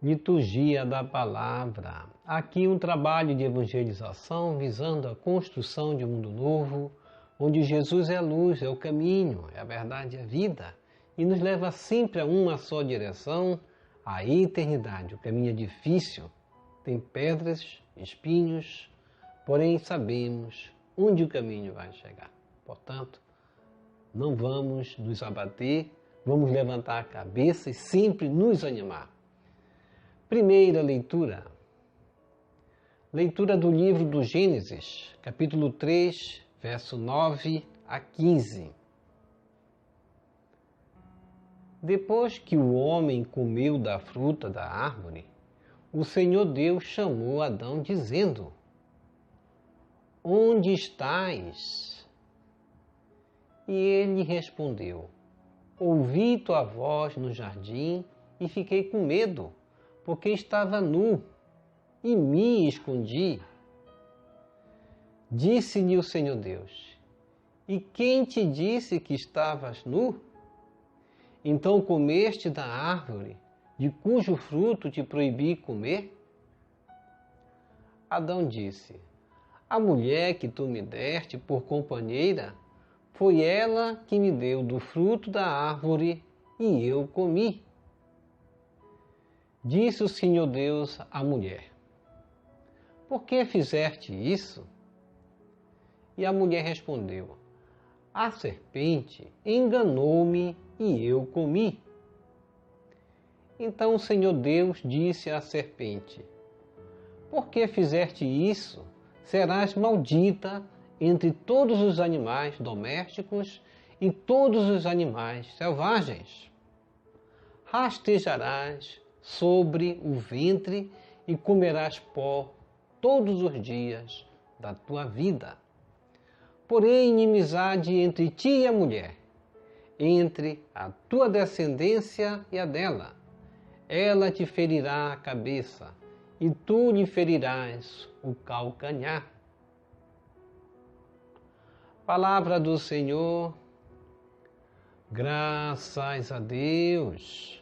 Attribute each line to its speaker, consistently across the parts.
Speaker 1: Liturgia da Palavra. Aqui um trabalho de evangelização visando a construção de um mundo novo, onde Jesus é a luz, é o caminho, é a verdade, é a vida, e nos leva sempre a uma só direção, a eternidade. O caminho é difícil, tem pedras, espinhos, porém sabemos onde o caminho vai chegar. Portanto, não vamos nos abater, vamos levantar a cabeça e sempre nos animar. Primeira leitura. Leitura do livro do Gênesis, capítulo 3, verso 9 a 15. Depois que o homem comeu da fruta da árvore, o Senhor Deus chamou Adão dizendo: Onde estás? E ele respondeu: Ouvi tua voz no jardim e fiquei com medo, porque estava nu e me escondi. Disse-lhe o Senhor Deus: E quem te disse que estavas nu? Então comeste da árvore, de cujo fruto te proibi comer? Adão disse: A mulher que tu me deste por companheira, foi ela que me deu do fruto da árvore e eu comi. Disse o Senhor Deus à mulher: Por que fizeste isso? E a mulher respondeu: A serpente enganou-me e eu comi. Então o Senhor Deus disse à serpente: Por que fizeste isso? Serás maldita entre todos os animais domésticos e todos os animais selvagens. Rastejarás sobre o ventre e comerás pó todos os dias da tua vida. Porém, inimizade entre ti e a mulher, entre a tua descendência e a dela. Ela te ferirá a cabeça, e tu lhe ferirás o calcanhar. Palavra do Senhor, graças a Deus.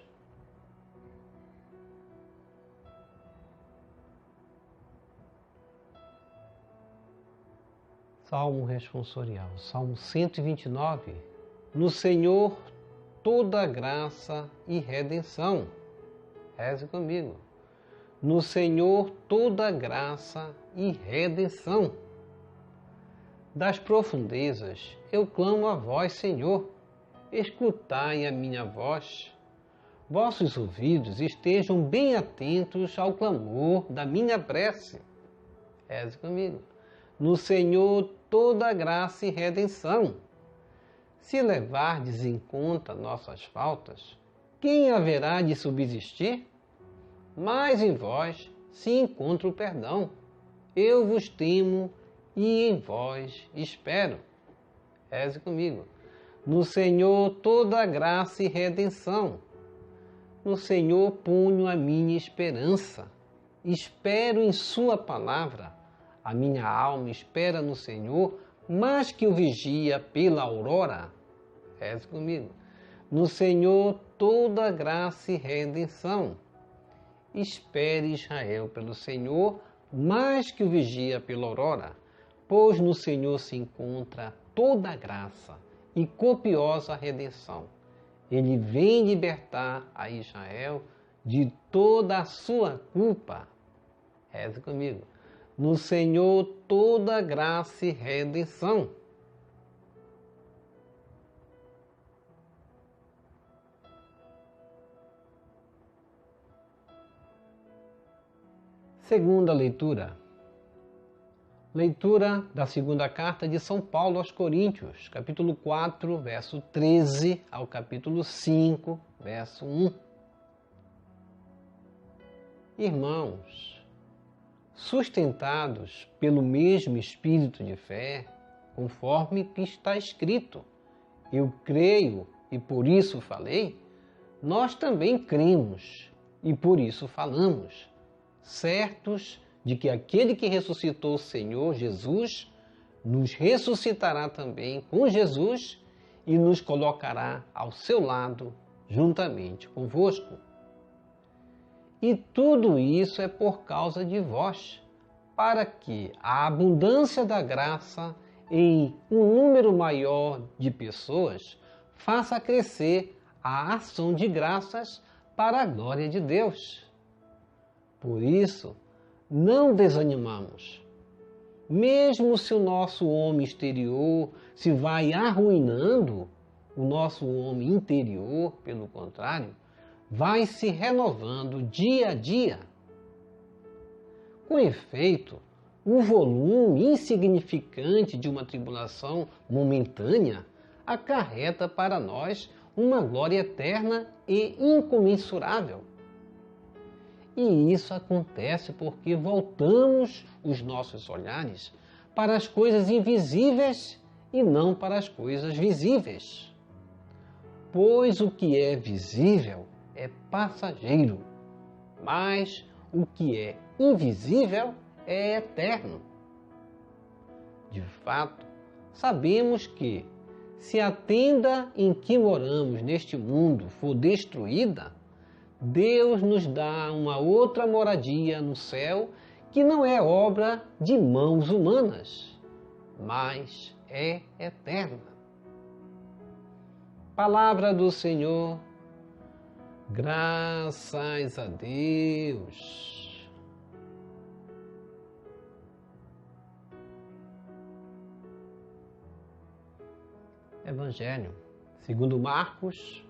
Speaker 1: Salmo responsorial, Salmo 129. No Senhor toda graça e redenção. Reze comigo. No Senhor toda graça e redenção. Das profundezas eu clamo a vós, Senhor. Escutai a minha voz. Vossos ouvidos estejam bem atentos ao clamor da minha prece. Reze comigo. No Senhor toda graça e redenção. Se levardes em conta nossas faltas, quem haverá de subsistir? Mas em vós se encontra o perdão. Eu vos temo e em vós espero. Reze comigo. No Senhor toda graça e redenção. No Senhor ponho a minha esperança. Espero em sua palavra. A minha alma espera no Senhor, mais que o vigia pela aurora. Reze comigo. No Senhor toda graça e redenção. Espere Israel pelo Senhor, mais que o vigia pela aurora. Pois no Senhor se encontra toda graça e copiosa redenção. Ele vem libertar a Israel de toda a sua culpa. Reze comigo. No Senhor toda graça e redenção. Segunda leitura. Leitura da segunda carta de São Paulo aos Coríntios, capítulo 4, verso 13 ao capítulo 5, verso 1. Irmãos, sustentados pelo mesmo espírito de fé, conforme que está escrito, eu creio e por isso falei, nós também cremos e por isso falamos, certos de que aquele que ressuscitou o Senhor Jesus nos ressuscitará também com Jesus e nos colocará ao seu lado juntamente convosco. E tudo isso é por causa de vós, para que a abundância da graça em um número maior de pessoas faça crescer a ação de graças para a glória de Deus. Por isso, não desanimamos. Mesmo se o nosso homem exterior se vai arruinando, o nosso homem interior, pelo contrário, vai se renovando dia a dia. Com efeito, o volume insignificante de uma tribulação momentânea acarreta para nós uma glória eterna e incomensurável. E isso acontece porque voltamos os nossos olhares para as coisas invisíveis e não para as coisas visíveis. Pois o que é visível é passageiro, mas o que é invisível é eterno. De fato, sabemos que, se a tenda em que moramos neste mundo for destruída, Deus nos dá uma outra moradia no céu que não é obra de mãos humanas, mas é eterna. Palavra do Senhor, graças a Deus. Evangelho segundo Marcos,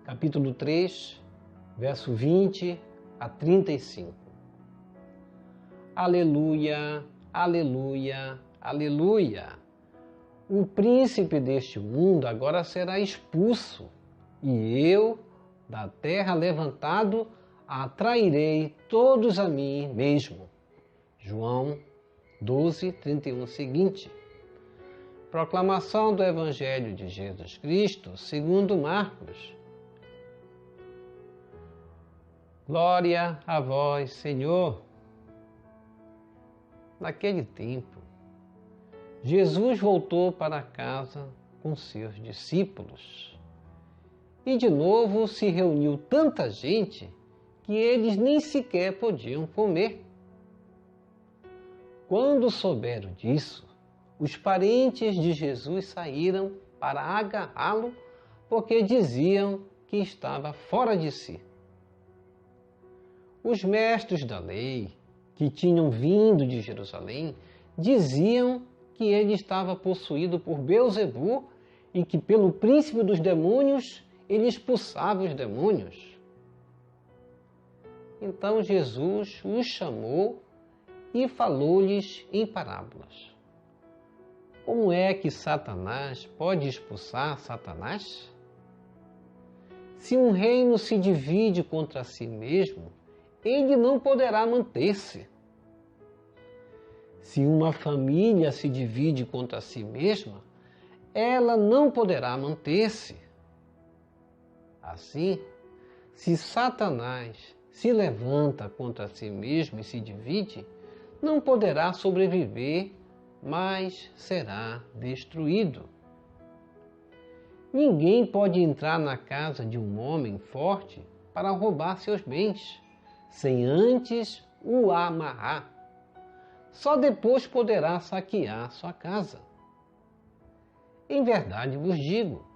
Speaker 1: capítulo 3, verso 20 a 35. Aleluia, aleluia, aleluia. O príncipe deste mundo agora será expulso, e eu, da terra levantado, atrairei todos a mim mesmo. João 12, 31 seguinte. Proclamação do Evangelho de Jesus Cristo segundo Marcos. Glória a vós, Senhor. Naquele tempo, Jesus voltou para casa com seus discípulos. E de novo se reuniu tanta gente que eles nem sequer podiam comer. Quando souberam disso, os parentes de Jesus saíram para agarrá-lo, porque diziam que estava fora de si. Os mestres da lei, que tinham vindo de Jerusalém, diziam que ele estava possuído por Beelzebu e que pelo príncipe dos demônios ele expulsava os demônios. Então Jesus os chamou e falou-lhes em parábolas. Como é que Satanás pode expulsar Satanás? Se um reino se divide contra si mesmo, ele não poderá manter-se. Se uma família se divide contra si mesma, ela não poderá manter-se. Assim, se Satanás se levanta contra si mesmo e se divide, não poderá sobreviver, mas será destruído. Ninguém pode entrar na casa de um homem forte para roubar seus bens, sem antes o amarrar. Só depois poderá saquear sua casa. Em verdade vos digo,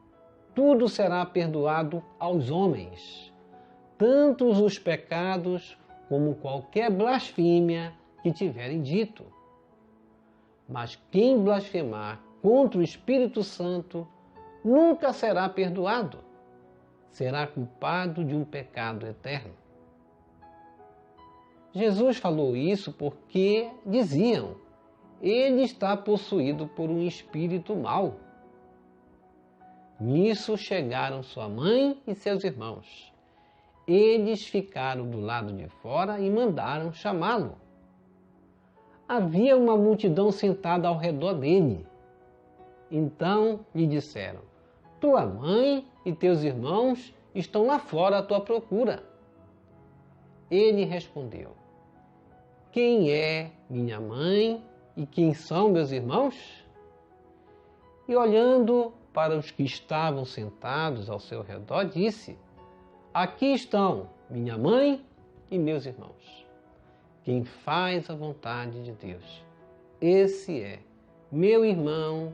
Speaker 1: tudo será perdoado aos homens, tanto os pecados como qualquer blasfêmia que tiverem dito. Mas quem blasfemar contra o Espírito Santo nunca será perdoado, será culpado de um pecado eterno. Jesus falou isso porque diziam, ele está possuído por um espírito mau. Nisso chegaram sua mãe e seus irmãos. Eles ficaram do lado de fora e mandaram chamá-lo. Havia uma multidão sentada ao redor dele. Então lhe disseram, tua mãe e teus irmãos estão lá fora à tua procura. Ele respondeu, quem é minha mãe e quem são meus irmãos? E olhando para os que estavam sentados ao seu redor, disse, aqui estão minha mãe e meus irmãos, quem faz a vontade de Deus, esse é meu irmão,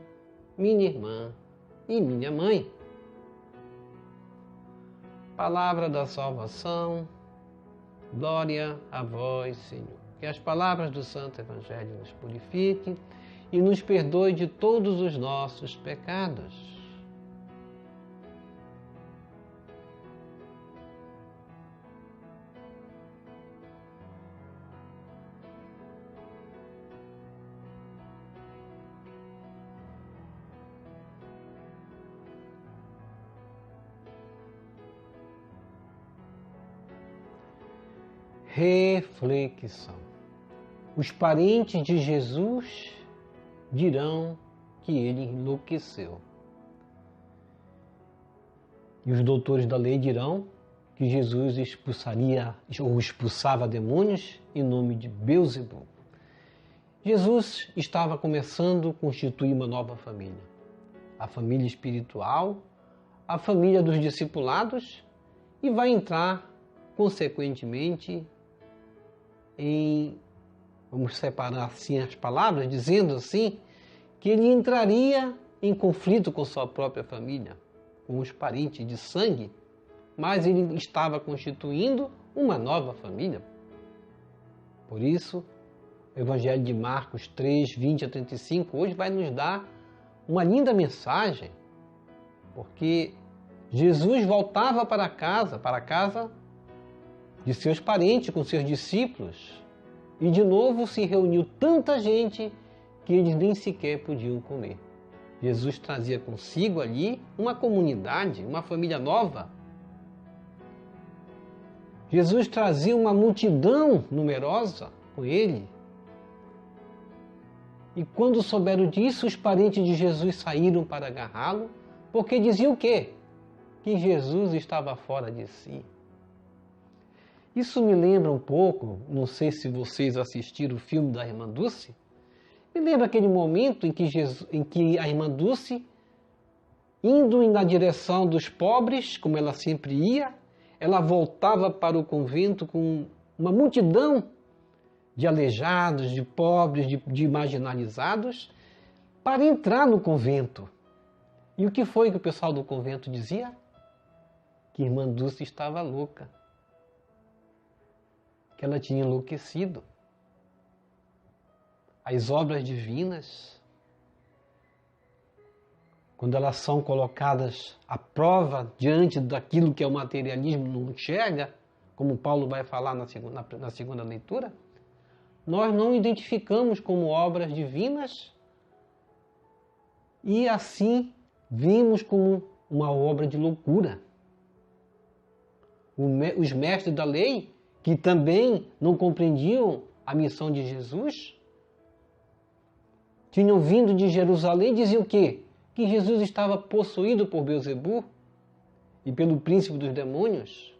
Speaker 1: minha irmã e minha mãe. Palavra da salvação, glória a vós, Senhor. Que as palavras do Santo Evangelho nos purifiquem e nos perdoe de todos os nossos pecados. Reflexão. Os parentes de Jesus dirão que ele enlouqueceu. E os doutores da lei dirão que Jesus expulsaria ou expulsava demônios em nome de Beelzebub. Jesus estava começando a constituir uma nova família. A família espiritual, a família dos discipulados, e vai entrar, consequentemente, vamos separar assim as palavras, dizendo assim, que ele entraria em conflito com sua própria família, com os parentes de sangue, mas ele estava constituindo uma nova família. Por isso, o Evangelho de Marcos 3, 20 a 35, hoje vai nos dar uma linda mensagem, porque Jesus voltava para a casa de seus parentes, com seus discípulos, e de novo se reuniu tanta gente que eles nem sequer podiam comer. Jesus trazia consigo ali uma comunidade, uma família nova. Jesus trazia uma multidão numerosa com ele. E quando souberam disso, os parentes de Jesus saíram para agarrá-lo, porque diziam o quê? Que Jesus estava fora de si. Isso me lembra um pouco, não sei se vocês assistiram o filme da Irmã Dulce, me lembra aquele momento em que a Irmã Dulce, indo na direção dos pobres, como ela sempre ia, ela voltava para o convento com uma multidão de aleijados, de pobres, de marginalizados, para entrar no convento. E o que foi que o pessoal do convento dizia? Que a Irmã Dulce estava louca, que ela tinha enlouquecido. As obras divinas, quando elas são colocadas à prova diante daquilo que é o materialismo não enxerga, como Paulo vai falar na segunda leitura, nós não identificamos como obras divinas e assim vimos como uma obra de loucura. Os mestres da lei, que também não compreendiam a missão de Jesus, tinham vindo de Jerusalém e diziam o quê? Que Jesus estava possuído por Beelzebub e pelo príncipe dos demônios.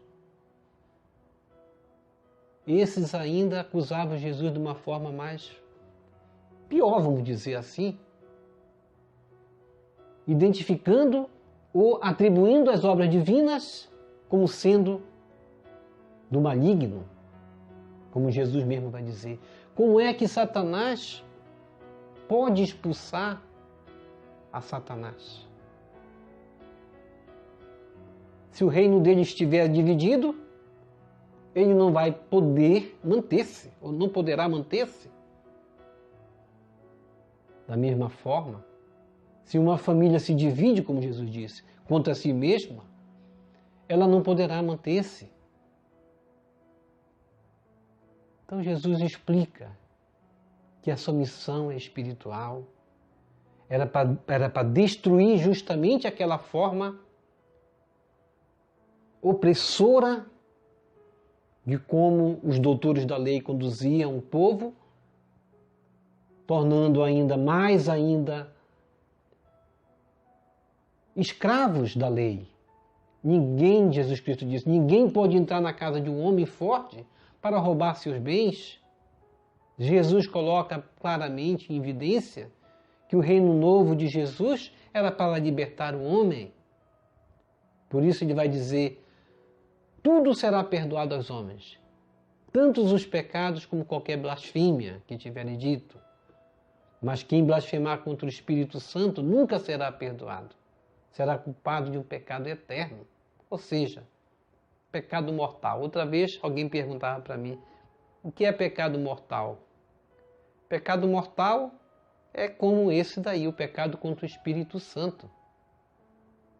Speaker 1: Esses ainda acusavam Jesus de uma forma mais pior, vamos dizer assim, identificando ou atribuindo as obras divinas como sendo do maligno, como Jesus mesmo vai dizer. Como é que Satanás pode expulsar a Satanás? Se o reino dele estiver dividido, ele não vai poder manter-se, ou não poderá manter-se. Da mesma forma, se uma família se divide, como Jesus disse, contra si mesma, ela não poderá manter-se. Então Jesus explica que a sua missão é espiritual, era para destruir justamente aquela forma opressora de como os doutores da lei conduziam o povo, tornando mais ainda escravos da lei. Jesus Cristo disse, ninguém pode entrar na casa de um homem forte para roubar seus bens. Jesus coloca claramente em evidência que o reino novo de Jesus era para libertar o homem. Por isso ele vai dizer, tudo será perdoado aos homens, tantos os pecados como qualquer blasfêmia que tiverem dito. Mas quem blasfemar contra o Espírito Santo nunca será perdoado. Será culpado de um pecado eterno. Ou seja, pecado mortal. Outra vez alguém perguntava para mim, o que é pecado mortal? Pecado mortal é como esse daí, o pecado contra o Espírito Santo.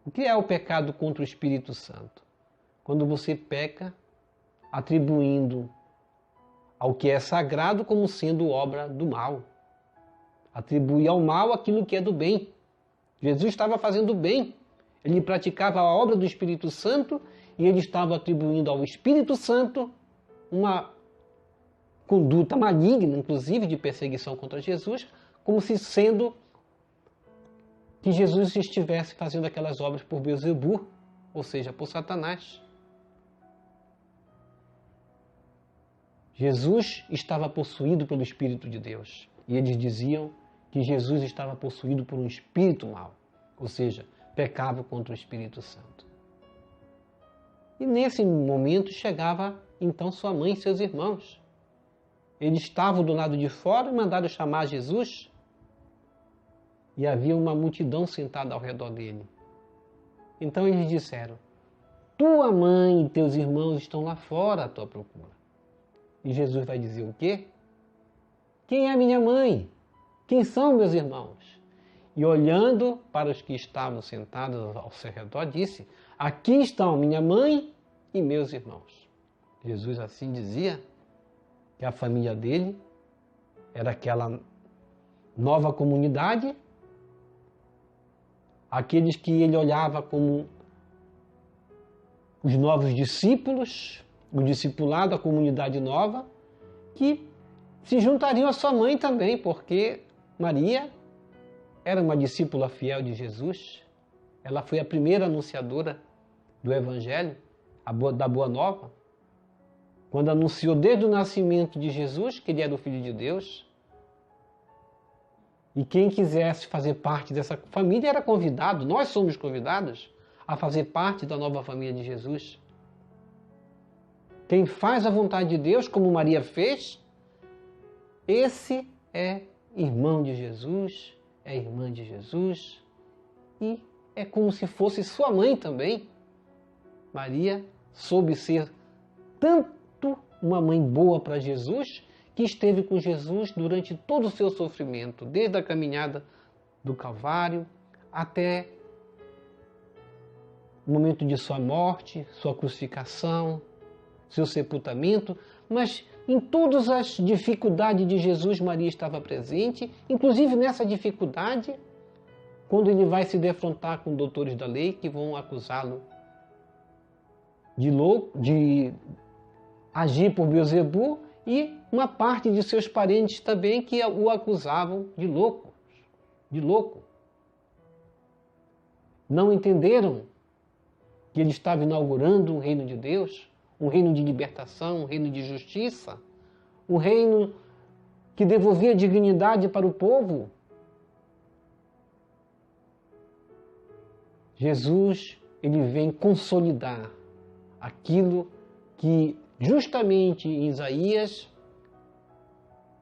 Speaker 1: O que é o pecado contra o Espírito Santo? Quando você peca atribuindo ao que é sagrado como sendo obra do mal. Atribui ao mal aquilo que é do bem. Jesus estava fazendo bem. Ele praticava a obra do Espírito Santo e ele estava atribuindo ao Espírito Santo uma conduta maligna, inclusive de perseguição contra Jesus, como se sendo que Jesus estivesse fazendo aquelas obras por Beelzebú, ou seja, por Satanás. Jesus estava possuído pelo Espírito de Deus. E eles diziam que Jesus estava possuído por um espírito mau, ou seja, pecava contra o Espírito Santo. E nesse momento chegava então sua mãe e seus irmãos. Eles estavam do lado de fora e mandaram chamar Jesus. E havia uma multidão sentada ao redor dele. Então eles disseram, tua mãe e teus irmãos estão lá fora à tua procura. E Jesus vai dizer o quê? Quem é minha mãe? Quem são meus irmãos? E olhando para os que estavam sentados ao seu redor, disse, aqui estão minha mãe e meus irmãos. Jesus assim dizia que a família dele era aquela nova comunidade, aqueles que ele olhava como os novos discípulos, o discipulado, a comunidade nova, que se juntariam à sua mãe também, porque Maria era uma discípula fiel de Jesus. Ela foi a primeira anunciadora do Evangelho, da Boa Nova, quando anunciou desde o nascimento de Jesus que ele era o Filho de Deus. E quem quisesse fazer parte dessa família era convidado, nós somos convidados a fazer parte da nova família de Jesus. Quem faz a vontade de Deus, como Maria fez, esse é irmão de Jesus, é irmã de Jesus e é como se fosse sua mãe também. Maria soube ser tanto uma mãe boa para Jesus que esteve com Jesus durante todo o seu sofrimento, desde a caminhada do Calvário até o momento de sua morte, sua crucificação, seu sepultamento, mas em todas as dificuldades de Jesus, Maria estava presente, inclusive nessa dificuldade, quando ele vai se defrontar com doutores da lei que vão acusá-lo de agir por Beelzebú e uma parte de seus parentes também que o acusavam de louco. Não entenderam que ele estava inaugurando um reino de Deus, um reino de libertação, um reino de justiça, um reino que devolvia dignidade para o povo. Jesus, ele vem consolidar aquilo que justamente em Isaías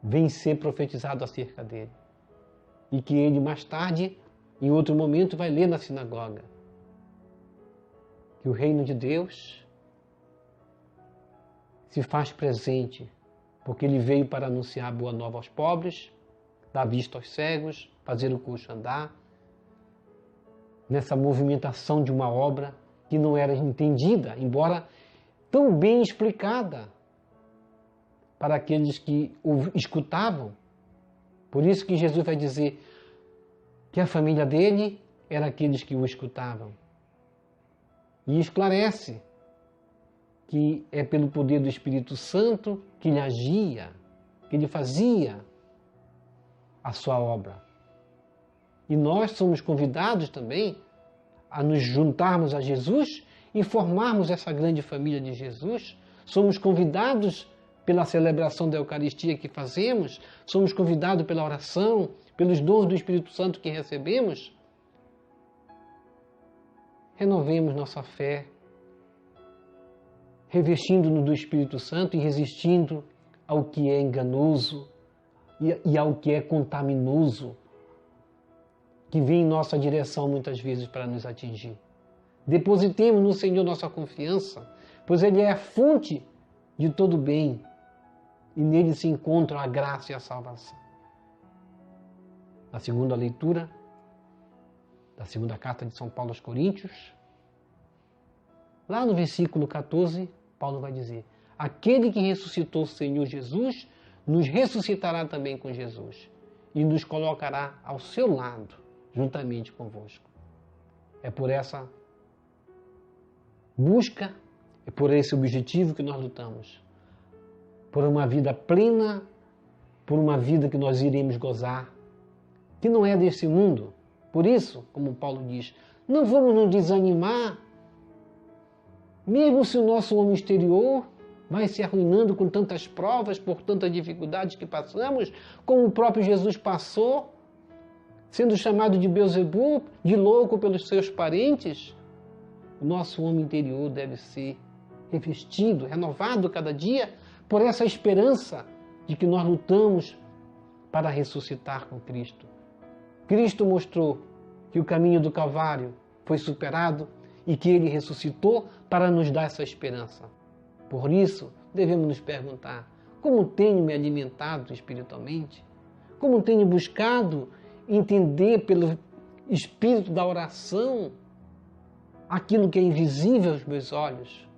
Speaker 1: vem ser profetizado acerca dele. E que ele mais tarde, em outro momento, vai ler na sinagoga. Que o reino de Deus se faz presente, porque ele veio para anunciar a boa nova aos pobres, dar vista aos cegos, fazer o coxo andar, nessa movimentação de uma obra que não era entendida, embora tão bem explicada para aqueles que o escutavam. Por isso que Jesus vai dizer que a família dele era aqueles que o escutavam. E esclarece que é pelo poder do Espírito Santo que ele agia, que ele fazia a sua obra. E nós somos convidados também a nos juntarmos a Jesus e formarmos essa grande família de Jesus. Somos convidados pela celebração da Eucaristia que fazemos, somos convidados pela oração, pelos dons do Espírito Santo que recebemos. Renovemos nossa fé, revestindo-nos do Espírito Santo e resistindo ao que é enganoso e ao que é contaminoso, que vem em nossa direção muitas vezes para nos atingir. Depositemos no Senhor nossa confiança, pois Ele é a fonte de todo bem e nele se encontram a graça e a salvação. Na segunda leitura da segunda carta de São Paulo aos Coríntios, lá no versículo 14, Paulo vai dizer: aquele que ressuscitou o Senhor Jesus, nos ressuscitará também com Jesus e nos colocará ao seu lado, juntamente convosco. É por essa busca, é por esse objetivo que nós lutamos. Por uma vida plena, por uma vida que nós iremos gozar, que não é desse mundo. Por isso, como Paulo diz, não vamos nos desanimar, mesmo se o nosso homem exterior vai se arruinando com tantas provas, por tantas dificuldades que passamos, como o próprio Jesus passou, sendo chamado de Beelzebub, de louco pelos seus parentes. O nosso homem interior deve ser revestido, renovado cada dia por essa esperança de que nós lutamos para ressuscitar com Cristo. Cristo mostrou que o caminho do Calvário foi superado e que Ele ressuscitou para nos dar essa esperança. Por isso, devemos nos perguntar: como tenho me alimentado espiritualmente? Como tenho buscado entender pelo espírito da oração aquilo que é invisível aos meus olhos?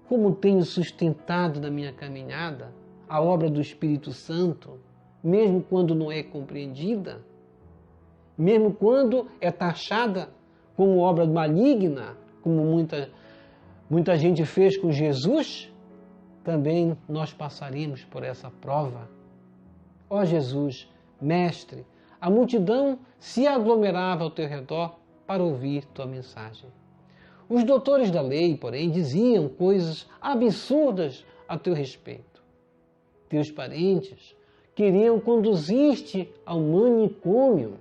Speaker 1: Como tenho sustentado na minha caminhada a obra do Espírito Santo, mesmo quando não é compreendida, mesmo quando é taxada como obra maligna, como muita gente fez com Jesus? Também nós passaremos por essa prova. Ó Jesus, Mestre, a multidão se aglomerava ao teu redor para ouvir tua mensagem. Os doutores da lei, porém, diziam coisas absurdas a teu respeito. Teus parentes queriam conduzir-te ao manicômio.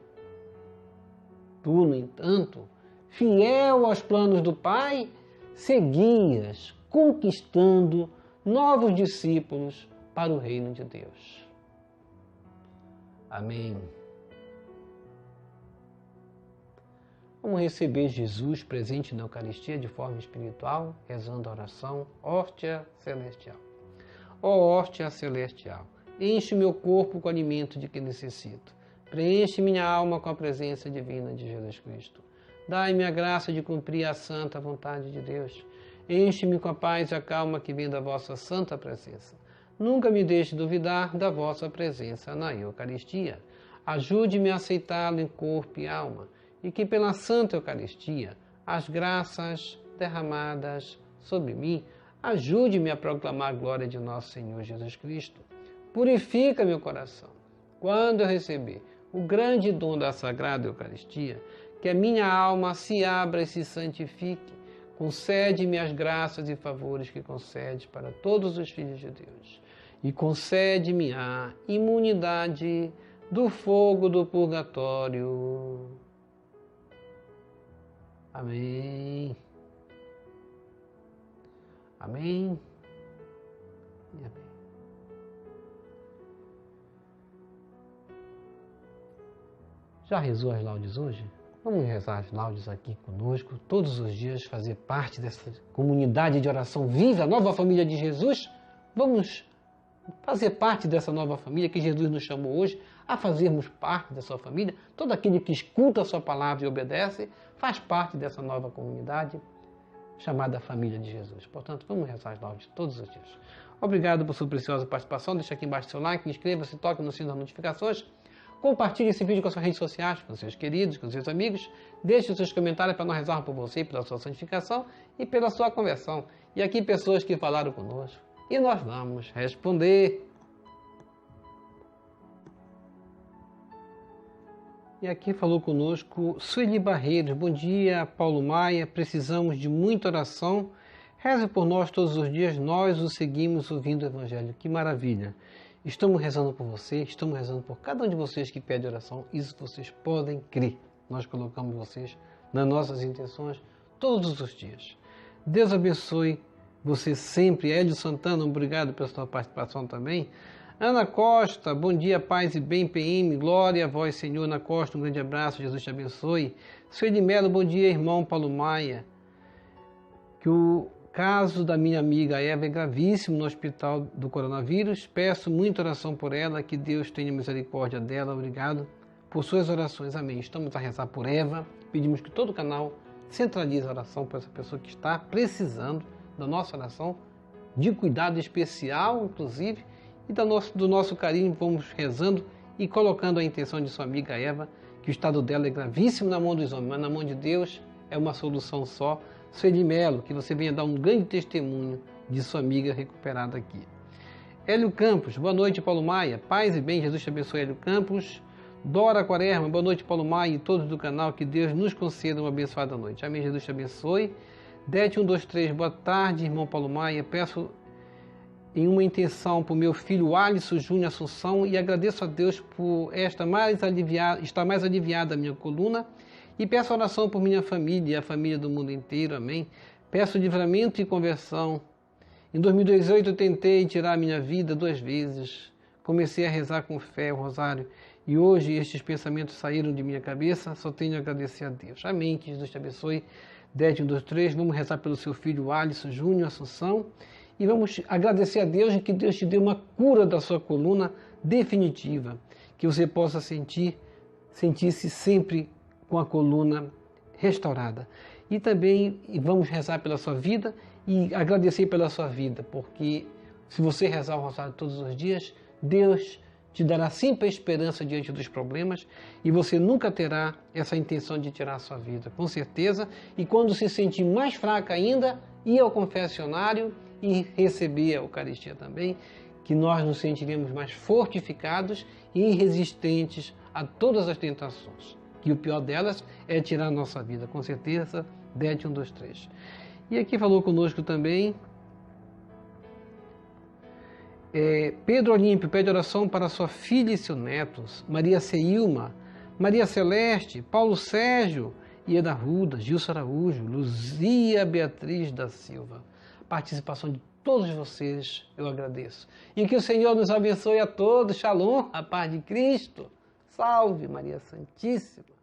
Speaker 1: Tu, no entanto, fiel aos planos do Pai, seguias conquistando novos discípulos para o reino de Deus. Amém. Vamos receber Jesus presente na Eucaristia de forma espiritual, rezando a oração Hóstia Celestial. Ó Hóstia Celestial, enche meu corpo com o alimento de que necessito. Preenche minha alma com a presença divina de Jesus Cristo. Dai-me a graça de cumprir a santa vontade de Deus. Enche-me com a paz e a calma que vem da vossa santa presença. Nunca me deixe duvidar da vossa presença na Eucaristia. Ajude-me a aceitá-lo em corpo e alma, e que pela Santa Eucaristia, as graças derramadas sobre mim, ajude-me a proclamar a glória de nosso Senhor Jesus Cristo. Purifica meu coração. Quando eu receber o grande dom da Sagrada Eucaristia, que a minha alma se abra e se santifique, concede-me as graças e favores que concedes para todos os filhos de Deus, e concede-me a imunidade do fogo do purgatório. Amém. Amém. E amém. Já rezou as laudes hoje? Vamos rezar as laudes aqui conosco, todos os dias, fazer parte dessa comunidade de oração viva, a nova família de Jesus. Vamos fazer parte dessa nova família que Jesus nos chamou hoje, a fazermos parte da sua família. Todo aquele que escuta a sua palavra e obedece, faz parte dessa nova comunidade chamada Família de Jesus. Portanto, vamos rezar as laudes todos os dias. Obrigado por sua preciosa participação. Deixe aqui embaixo seu like, inscreva-se, toque no sino das notificações. Compartilhe esse vídeo com as suas redes sociais, com seus queridos, com seus amigos. Deixe os seus comentários para nós rezarmos por você, pela sua santificação e pela sua conversão. E aqui pessoas que falaram conosco. E nós vamos responder. E aqui falou conosco Sueli Barreiros. Bom dia, Paulo Maia. Precisamos de muita oração. Reze por nós todos os dias. Nós o seguimos ouvindo o Evangelho. Que maravilha. Estamos rezando por você, estamos rezando por cada um de vocês que pede oração. Isso vocês podem crer. Nós colocamos vocês nas nossas intenções todos os dias. Deus abençoe você sempre. Hélio Santana, obrigado pela sua participação também. Ana Costa, bom dia, paz e bem, PM, glória a vós, Senhor. Ana Costa, um grande abraço, Jesus te abençoe. Sueli Melo, bom dia, irmão Paulo Maia. Que o caso da minha amiga Eva é gravíssimo no hospital do coronavírus. Peço muita oração por ela, que Deus tenha misericórdia dela. Obrigado por suas orações, amém. Estamos a rezar por Eva. Pedimos que todo o canal centralize a oração para essa pessoa que está precisando da nossa oração, de cuidado especial, inclusive, e do nosso carinho. Vamos rezando e colocando a intenção de sua amiga Eva, que o estado dela é gravíssimo na mão dos homens, mas na mão de Deus é uma solução só. Sueli Melo, que você venha dar um grande testemunho de sua amiga recuperada aqui. Hélio Campos, boa noite, Paulo Maia. Paz e bem, Jesus te abençoe, Hélio Campos. Dora Quaresma, boa noite, Paulo Maia e todos do canal. Que Deus nos conceda uma abençoada noite. Amém, Jesus te abençoe. Det 123, boa tarde, irmão Paulo Maia. Peço em uma intenção para o meu filho Alisson Júnior Assunção e agradeço a Deus por estar mais aliviada a minha coluna. E peço oração por minha família e a família do mundo inteiro, amém? Peço livramento e conversão. Em 2018 eu tentei tirar a minha vida 2 vezes. Comecei a rezar com fé o rosário e hoje estes pensamentos saíram de minha cabeça. Só tenho a agradecer a Deus. Amém, que Jesus te abençoe. 10, 1, 2, 3. Vamos rezar pelo seu filho Alisson Júnior Assunção. E vamos agradecer a Deus e que Deus te dê uma cura da sua coluna definitiva. Que você possa sentir-se sempre com a coluna restaurada. E também vamos rezar pela sua vida e agradecer pela sua vida, porque se você rezar o rosário todos os dias, Deus te dará sempre a esperança diante dos problemas e você nunca terá essa intenção de tirar a sua vida, com certeza. E quando se sentir mais fraca ainda, ir ao confessionário e receber a Eucaristia também, que nós nos sentiremos mais fortificados e resistentes a todas as tentações. Que o pior delas é tirar a nossa vida, com certeza. Det 1, 2, 3. E aqui falou conosco também Pedro Olímpio, pede oração para sua filha e seus netos, Maria Ceilma, Maria Celeste, Paulo Sérgio, Ieda Ruda, Gilson Araújo, Luzia Beatriz da Silva. Participação de todos vocês, eu agradeço. E que o Senhor nos abençoe a todos. Shalom, a paz de Cristo. Salve Maria Santíssima.